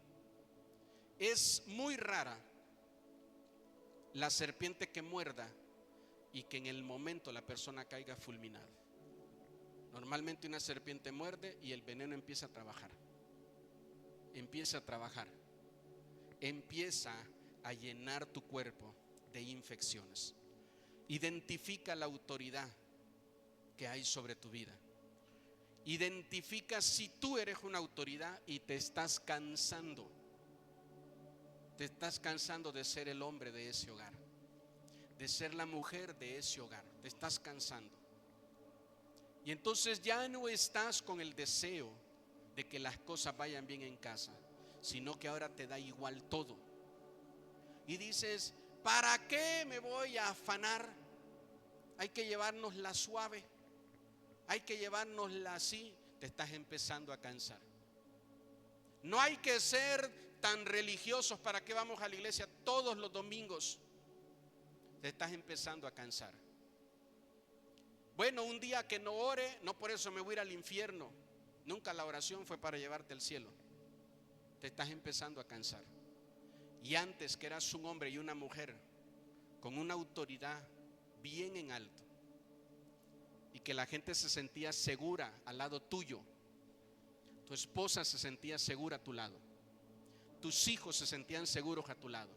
Es muy rara la serpiente que muerda y que en el momento la persona caiga fulminada. Normalmente una serpiente muerde y el veneno empieza a trabajar, empieza a trabajar, empieza a llenar tu cuerpo de infecciones. Identifica la autoridad que hay sobre tu vida. Identifica si tú eres una autoridad y te estás cansando. Te estás cansando de ser el hombre de ese hogar, de ser la mujer de ese hogar. Te estás cansando. Y entonces ya no estás con el deseo de que las cosas vayan bien en casa, sino que ahora te da igual todo. Y dices: ¿para qué me voy a afanar? Hay que llevárnosla suave, hay que llevárnosla así. Te estás empezando a cansar. No hay que ser tan religiosos. ¿Para qué vamos a la iglesia todos los domingos? Te estás empezando a cansar. Bueno, un día que no ore, no por eso me voy a ir al infierno. Nunca la oración fue para llevarte al cielo. Te estás empezando a cansar. Y antes, que eras un hombre y una mujer con una autoridad bien en alto, y que la gente se sentía segura al lado tuyo, tu esposa se sentía segura a tu lado, tus hijos se sentían seguros a tu lado,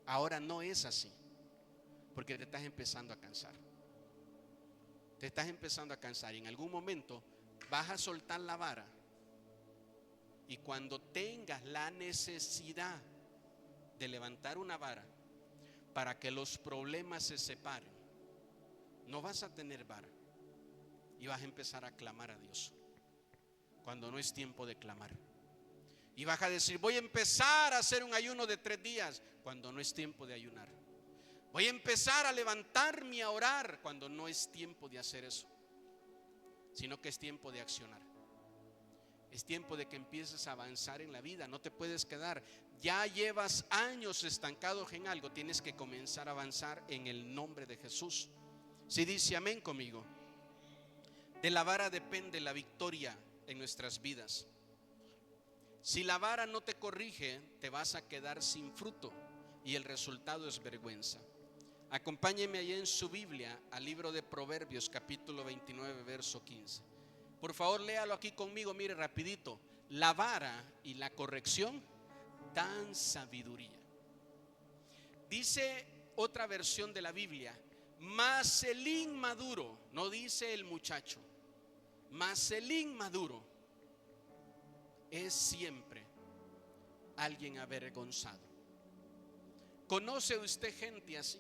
ahora no es así, porque te estás empezando a cansar. Te estás empezando a cansar y en algún momento vas a soltar la vara. Y cuando tengas la necesidad de levantar una vara para que los problemas se separen, no vas a tener vara y vas a empezar a clamar a Dios cuando no es tiempo de clamar. Y vas a decir: voy a empezar a hacer un ayuno de 3 días cuando no es tiempo de ayunar. Voy a empezar a levantarme a orar cuando no es tiempo de hacer eso, sino que es tiempo de accionar. Es tiempo de que empieces a avanzar en la vida. No te puedes quedar. Ya llevas años estancados en algo. Tienes que comenzar a avanzar en el nombre de Jesús. Si dice amén conmigo. De la vara depende la victoria en nuestras vidas. Si la vara no te corrige, te vas a quedar sin fruto y el resultado es vergüenza. Acompáñeme allá en su Biblia al libro de Proverbios, capítulo 29, verso 15. Por favor, léalo aquí conmigo, mire rapidito. La vara y la corrección dan sabiduría. Dice otra versión de la Biblia: Mas el inmaduro, no dice el muchacho, mas el inmaduro es siempre alguien avergonzado. ¿Conoce usted gente así?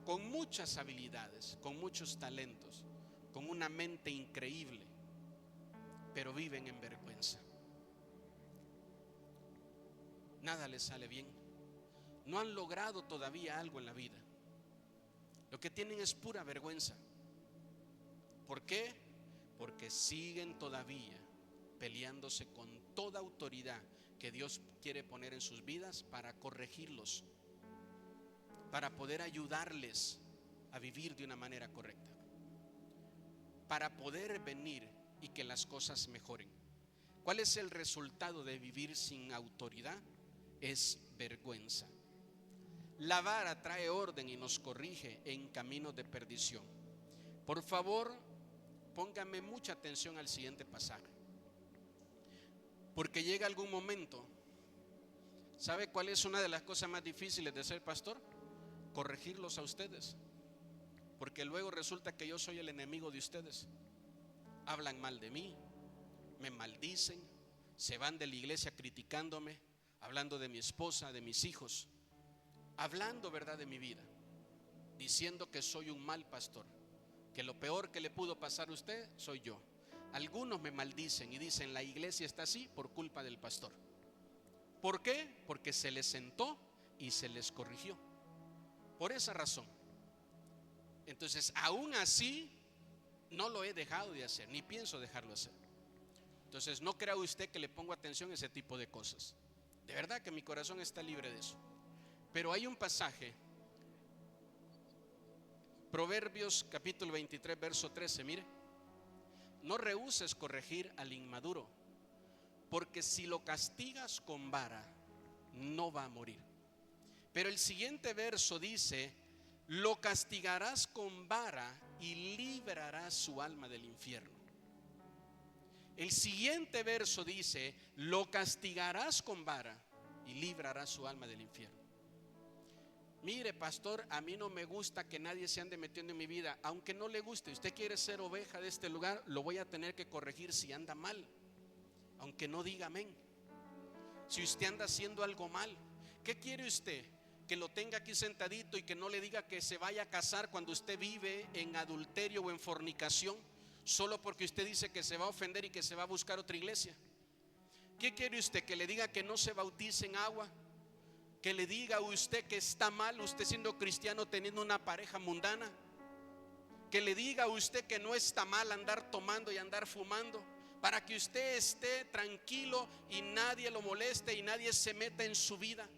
Con muchas habilidades, con muchos talentos, con una mente increíble, pero viven en vergüenza. Nada les sale bien. No han logrado todavía algo en la vida. Lo que tienen es pura vergüenza. ¿Por qué? Porque siguen todavía peleándose con toda autoridad que Dios quiere poner en sus vidas para corregirlos, para poder ayudarles a vivir de una manera correcta, para poder venir y que las cosas mejoren. ¿Cuál es el resultado de vivir sin autoridad? Es vergüenza. La vara trae orden y nos corrige en caminos de perdición. Por favor, póngame mucha atención al siguiente pasaje, porque llega algún momento. ¿Sabe cuál es una de las cosas más difíciles de ser pastor? Corregirlos a ustedes, porque luego resulta que yo soy el enemigo de ustedes. Hablan mal de mí, me maldicen, se van de la iglesia criticándome, hablando de mi esposa, de mis hijos, hablando verdad de mi vida, diciendo que soy un mal pastor, que lo peor que le pudo pasar a usted soy yo. Algunos me maldicen y dicen: la iglesia está así por culpa del pastor. ¿Por qué? Porque se les sentó y se les corrigió. Por esa razón. Entonces, aún así, no lo he dejado de hacer, ni pienso dejarlo hacer. Entonces, no crea usted que le pongo atención a ese tipo de cosas. De verdad que mi corazón está libre de eso. Pero hay un pasaje, Proverbios capítulo 23, verso 13, mire: no rehúses corregir al inmaduro, porque si lo castigas con vara, no va a morir. Pero el siguiente verso dice: lo castigarás con vara y librarás su alma del infierno. El siguiente verso dice: lo castigarás con vara y librarás su alma del infierno. Mire, pastor, a mí no me gusta que nadie se ande metiendo en mi vida. Aunque no le guste, usted quiere ser oveja de este lugar, lo voy a tener que corregir si anda mal, aunque no diga amén. Si usted anda haciendo algo mal, ¿qué quiere usted? Que lo tenga aquí sentadito y que no le diga que se vaya a casar cuando usted vive en adulterio o en fornicación, solo porque usted dice que se va a ofender y que se va a buscar otra iglesia. ¿Qué quiere usted? Que le diga que no se bautice en agua, que le diga a usted que está mal usted siendo cristiano teniendo una pareja mundana, que le diga a usted que no está mal andar tomando y andar fumando, para que usted esté tranquilo y nadie lo moleste y nadie se meta en su vida.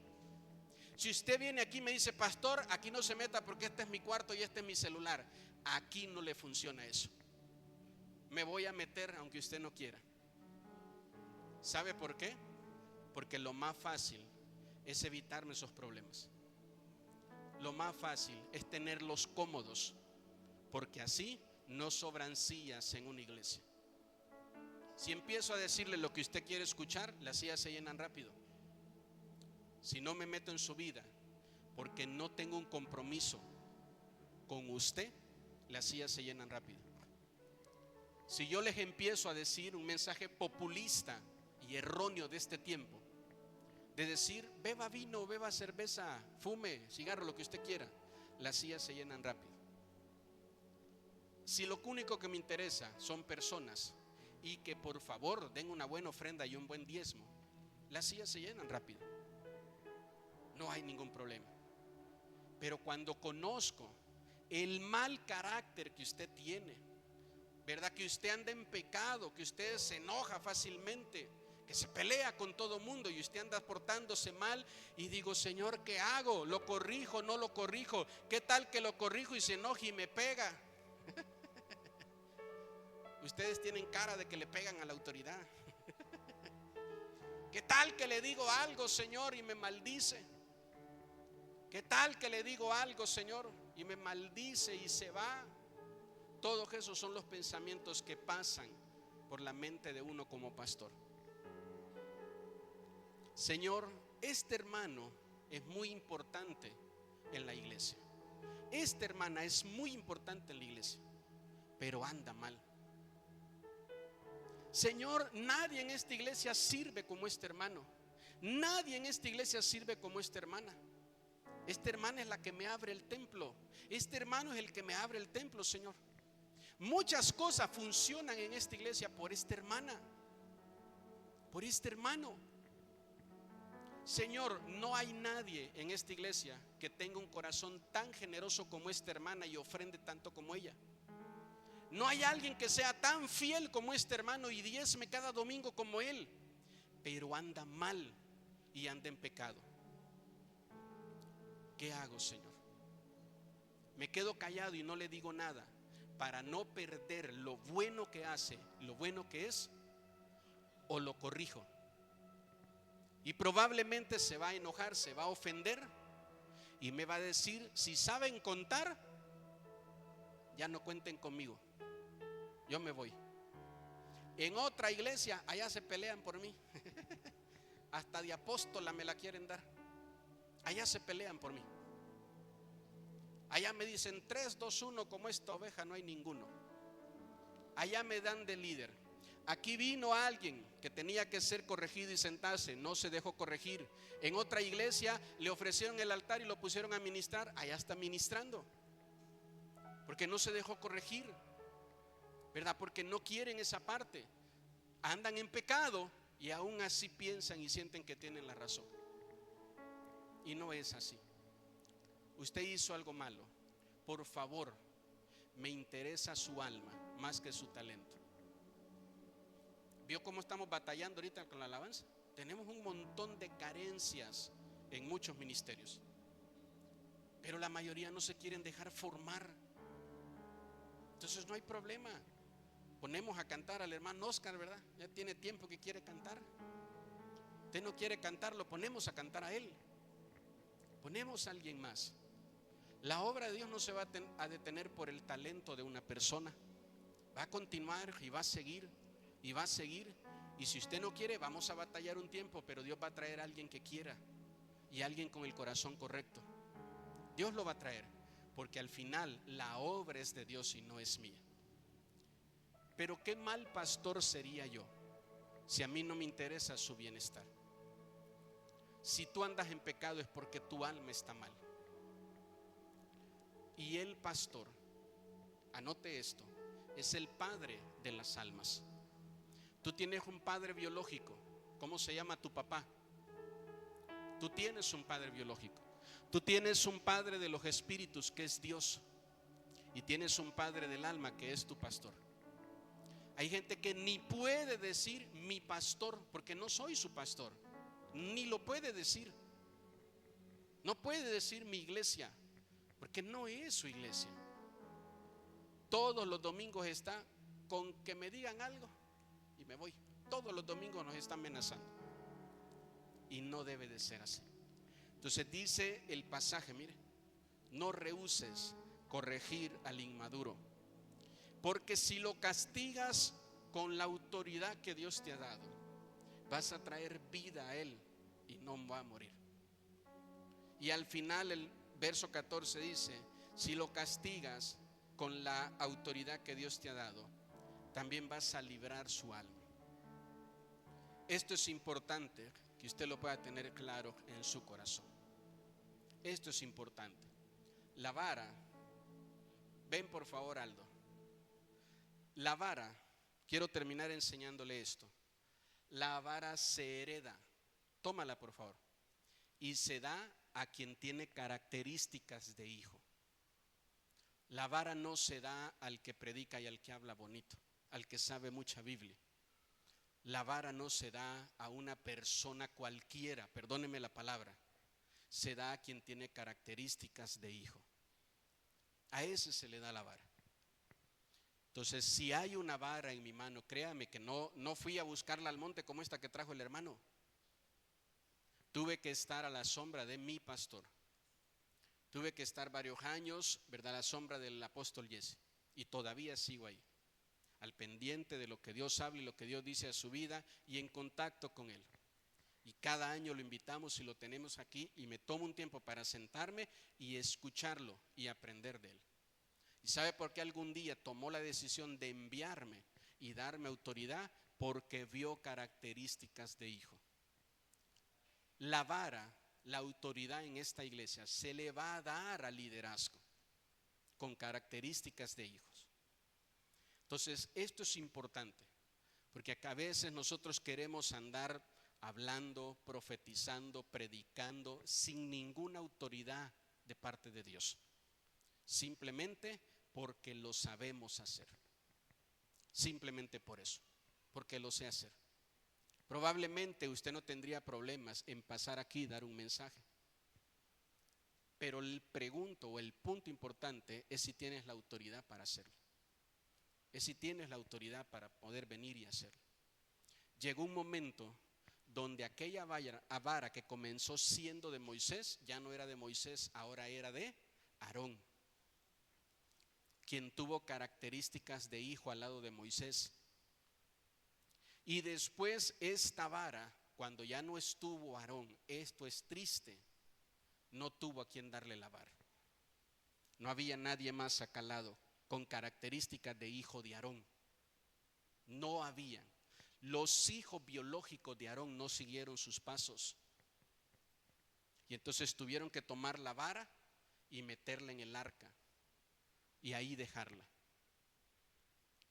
Si usted viene aquí y me dice: pastor, aquí no se meta porque este es mi cuarto y este es mi celular, aquí no le funciona eso. Me voy a meter aunque usted no quiera. ¿Sabe por qué? Porque lo más fácil es evitarme esos problemas. Lo más fácil es tenerlos cómodos, porque así no sobran sillas en una iglesia. Si empiezo a decirle lo que usted quiere escuchar, las sillas se llenan rápido. Si no me meto en su vida, porque no tengo un compromiso con usted, las sillas se llenan rápido. Si yo les empiezo a decir un mensaje populista y erróneo de este tiempo, de decir: beba vino, beba cerveza, fume, cigarro, lo que usted quiera, las sillas se llenan rápido. Si lo único que me interesa son personas y que por favor den una buena ofrenda y un buen diezmo, las sillas se llenan rápido. No hay ningún problema. Pero cuando conozco el mal carácter que usted tiene, ¿verdad? Que usted anda en pecado, que usted se enoja fácilmente, que se pelea con todo mundo y usted anda portándose mal, y digo: Señor, ¿qué hago? ¿Lo corrijo? ¿No lo corrijo? ¿Qué tal que lo corrijo y se enoja y me pega? Ustedes tienen cara de que le pegan a la autoridad. ¿Qué tal que le digo algo, Señor, y me maldice? ¿Qué tal que le digo algo, Señor, y me maldice y se va? Todos esos son los pensamientos que pasan por la mente de uno como pastor. Señor, este hermano es muy importante en la iglesia. esta hermana es muy importante en la iglesia, pero anda mal. Señor, nadie en esta iglesia sirve como este hermano. Nadie en esta iglesia sirve como esta hermana. Esta hermana es la que me abre el templo. Este hermano es el que me abre el templo, Señor. Muchas cosas funcionan en esta iglesia por esta hermana, por este hermano. Señor, no hay nadie en esta iglesia que tenga un corazón tan generoso como esta hermana y ofrende tanto como ella. No hay alguien que sea tan fiel como este hermano y diezme cada domingo como él, pero anda mal y anda en pecado. ¿Qué hago, Señor? Me quedo callado y no le digo nada para no perder lo bueno que hace, lo bueno que es, o lo corrijo. Y probablemente se va a enojar, se va a ofender y me va a decir: si saben contar, ya no cuenten conmigo, yo me voy. En otra iglesia, allá se pelean por mí. Hasta de apóstola me la quieren dar. Allá se pelean por mí. Allá me dicen 3, 2, 1, como esta oveja no hay ninguno. Allá me dan de líder. Aquí vino alguien que tenía que ser corregido y sentarse, no se dejó corregir. En otra iglesia le ofrecieron el altar y lo pusieron a ministrar. Allá está ministrando, porque no se dejó corregir, ¿verdad? Porque no quieren esa parte. Andan en pecado y aún así piensan y sienten que tienen la razón. Y no es así. Usted hizo algo malo. Por favor, me interesa su alma más que su talento. ¿Vio cómo estamos batallando ahorita con la alabanza? Tenemos un montón de carencias en muchos ministerios, pero la mayoría no se quieren dejar formar. Entonces no hay problema. Ponemos a cantar al hermano Oscar, ¿verdad? Ya tiene tiempo que quiere cantar. Usted no quiere cantar, lo ponemos a cantar a él. Ponemos a alguien más. La obra de Dios no se va a detener por el talento de una persona. Va a continuar y va a seguir y va a seguir. Y si usted no quiere, vamos a batallar un tiempo, pero Dios va a traer a alguien que quiera y alguien con el corazón correcto. Dios lo va a traer, porque al final la obra es de Dios y no es mía. Pero qué mal pastor sería yo si a mí no me interesa su bienestar. Si tú andas en pecado es porque tu alma está mal. Y el pastor, anote esto, es el padre de las almas. Tú tienes un padre biológico. ¿Cómo se llama tu papá? Tú tienes un padre biológico. Tú tienes un padre de los espíritus, que es Dios. Y tienes un padre del alma, que es tu pastor. Hay gente que ni puede decir mi pastor, porque no soy su pastor. Ni lo puede decir. No puede decir mi iglesia, porque no es su iglesia. Todos los domingos está con que me digan algo y me voy. Todos los domingos nos está amenazando. Y no debe de ser así. Entonces dice el pasaje, mire: no rehuses corregir al inmaduro, porque si lo castigas con la autoridad que Dios te ha dado, vas a traer vida a él y no va a morir. Y al final el verso 14 dice: si lo castigas con la autoridad que Dios te ha dado, también vas a librar su alma. Esto es importante que usted lo pueda tener claro en su corazón. Esto es importante. La vara, ven por favor, Aldo. La vara, quiero terminar enseñándole esto. La vara se hereda. Tómala por favor. Y se da a quien tiene características de hijo. La vara no se da al que predica y al que habla bonito, al que sabe mucha Biblia. La vara no se da a una persona cualquiera, perdóneme la palabra. Se da a quien tiene características de hijo. A ese se le da la vara. Entonces, si hay una vara en mi mano, créame que no fui a buscarla al monte como esta que trajo el hermano. Tuve que estar a la sombra de mi pastor. Tuve que estar varios años, ¿verdad?, a la sombra del apóstol Jesse. Y todavía sigo ahí, al pendiente de lo que Dios habla y lo que Dios dice a su vida y en contacto con él. Y cada año lo invitamos y lo tenemos aquí y me tomo un tiempo para sentarme y escucharlo y aprender de él. ¿Y sabe por qué algún día tomó la decisión de enviarme y darme autoridad? Porque vio características de hijo. La vara, la autoridad en esta iglesia se le va a dar al liderazgo con características de hijos. Entonces, esto es importante, porque a veces nosotros queremos andar hablando, profetizando, predicando sin ninguna autoridad de parte de Dios, simplemente porque lo sabemos hacer, simplemente por eso, porque lo sé hacer. Probablemente usted no tendría problemas en pasar aquí y dar un mensaje, pero el pregunto o el punto importante es si tienes la autoridad para hacerlo, es si tienes la autoridad para poder venir y hacerlo. Llegó un momento donde aquella vara que comenzó siendo de Moisés, ya no era de Moisés, ahora era de Aarón, quien tuvo características de hijo al lado de Moisés. Y después esta vara, cuando ya no estuvo Aarón, esto es triste, no tuvo a quien darle la vara. No había nadie más acá al lado con características de hijo de Aarón. No había. Los hijos biológicos de Aarón no siguieron sus pasos. Y entonces tuvieron que tomar la vara y meterla en el arca y ahí dejarla,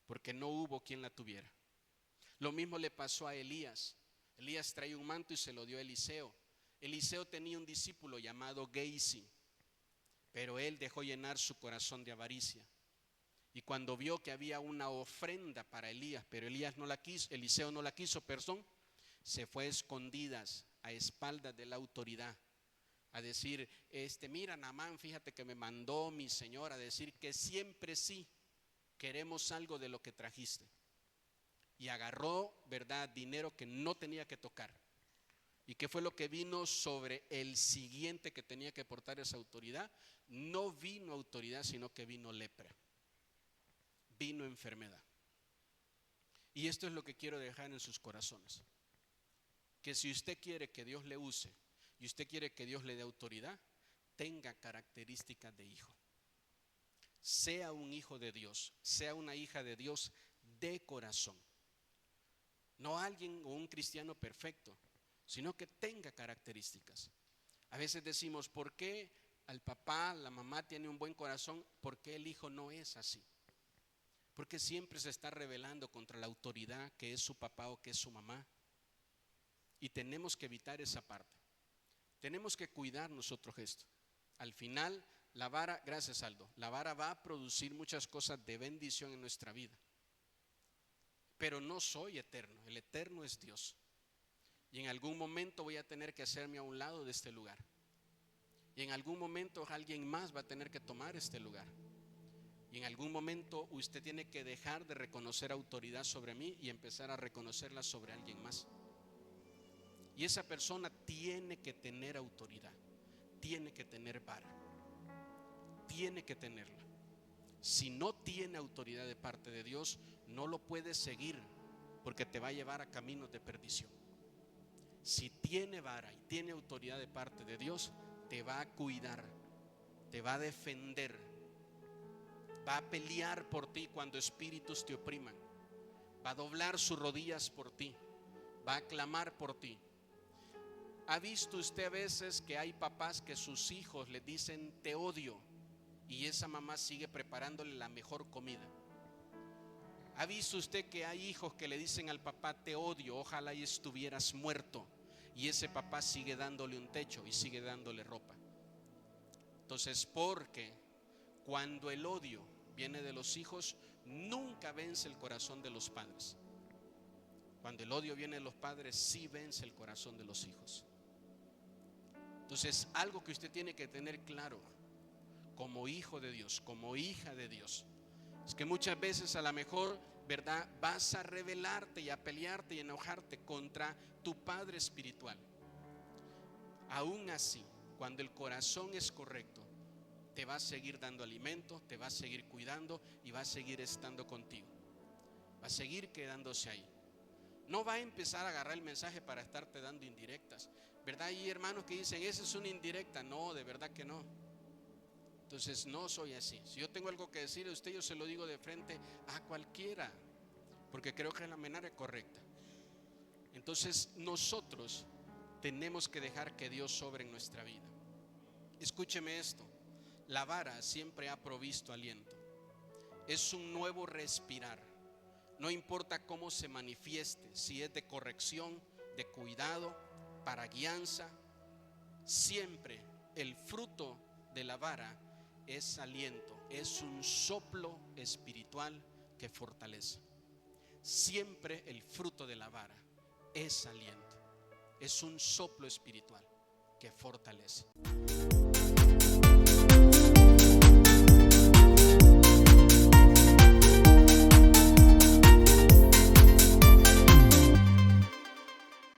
porque no hubo quien la tuviera. Lo mismo le pasó a Elías. Elías traía un manto y se lo dio a Eliseo. Eliseo tenía un discípulo llamado Gehazi, pero él dejó llenar su corazón de avaricia. Y cuando vio que había una ofrenda para Elías, pero Eliseo no la quiso, se fue a escondidas, a espaldas de la autoridad, a decir, mira Naamán, fíjate que me mandó mi señor a decir que siempre sí queremos algo de lo que trajiste. Y agarró, ¿verdad?, dinero que no tenía que tocar. ¿Y qué fue lo que vino sobre el siguiente que tenía que portar esa autoridad? No vino autoridad, sino que vino lepra, vino enfermedad. Y esto es lo que quiero dejar en sus corazones, que si usted quiere que Dios le use y usted quiere que Dios le dé autoridad, tenga características de hijo. Sea un hijo de Dios, sea una hija de Dios de corazón. No alguien o un cristiano perfecto, sino que tenga características. A veces decimos, ¿por qué al papá, la mamá tiene un buen corazón? ¿Por qué el hijo no es así? Porque siempre se está rebelando contra la autoridad que es su papá o que es su mamá. Y tenemos que evitar esa parte. Tenemos que cuidar nosotros esto. Al final, la vara, gracias Aldo, la vara va a producir muchas cosas de bendición en nuestra vida. Pero no soy eterno, el eterno es Dios. Y en algún momento voy a tener que hacerme a un lado de este lugar. Y en algún momento alguien más va a tener que tomar este lugar. Y en algún momento usted tiene que dejar de reconocer autoridad sobre mí y empezar a reconocerla sobre alguien más. Y esa persona tiene que tener autoridad, tiene que tener vara, tiene que tenerla. Si no tiene autoridad de parte de Dios, no lo puedes seguir, porque te va a llevar a caminos de perdición. Si tiene vara y tiene autoridad de parte de Dios, te va a cuidar, te va a defender, va a pelear por ti cuando espíritus te opriman, va a doblar sus rodillas por ti, va a clamar por ti. ¿Ha visto usted a veces que hay papás que sus hijos le dicen te odio y esa mamá sigue preparándole la mejor comida? ¿Ha visto usted que hay hijos que le dicen al papá te odio, ojalá y estuvieras muerto, y ese papá sigue dándole un techo y sigue dándole ropa? Entonces, porque cuando el odio viene de los hijos, nunca vence el corazón de los padres. Cuando el odio viene de los padres, sí vence el corazón de los hijos. Entonces, algo que usted tiene que tener claro como hijo de Dios, como hija de Dios, es que muchas veces a lo mejor, ¿verdad?, vas a rebelarte y a pelearte y enojarte contra tu padre espiritual. Aún así, cuando el corazón es correcto, te va a seguir dando alimento, te va a seguir cuidando y va a seguir estando contigo, va a seguir quedándose ahí. No va a empezar a agarrar el mensaje para estarte dando indirectas, ¿verdad? Hay hermanos que dicen, esa es una indirecta. No, de verdad que no. Entonces no soy así. Si yo tengo algo que decirle a usted, yo se lo digo de frente a cualquiera, porque creo que es la manera correcta. Entonces nosotros tenemos que dejar que Dios sobre en nuestra vida. Escúcheme esto: la vara siempre ha provisto aliento. Es un nuevo respirar. No importa cómo se manifieste, si es de corrección, de cuidado, para guianza, siempre el fruto de la vara es aliento, es un soplo espiritual que fortalece. Siempre el fruto de la vara es aliento, es un soplo espiritual que fortalece.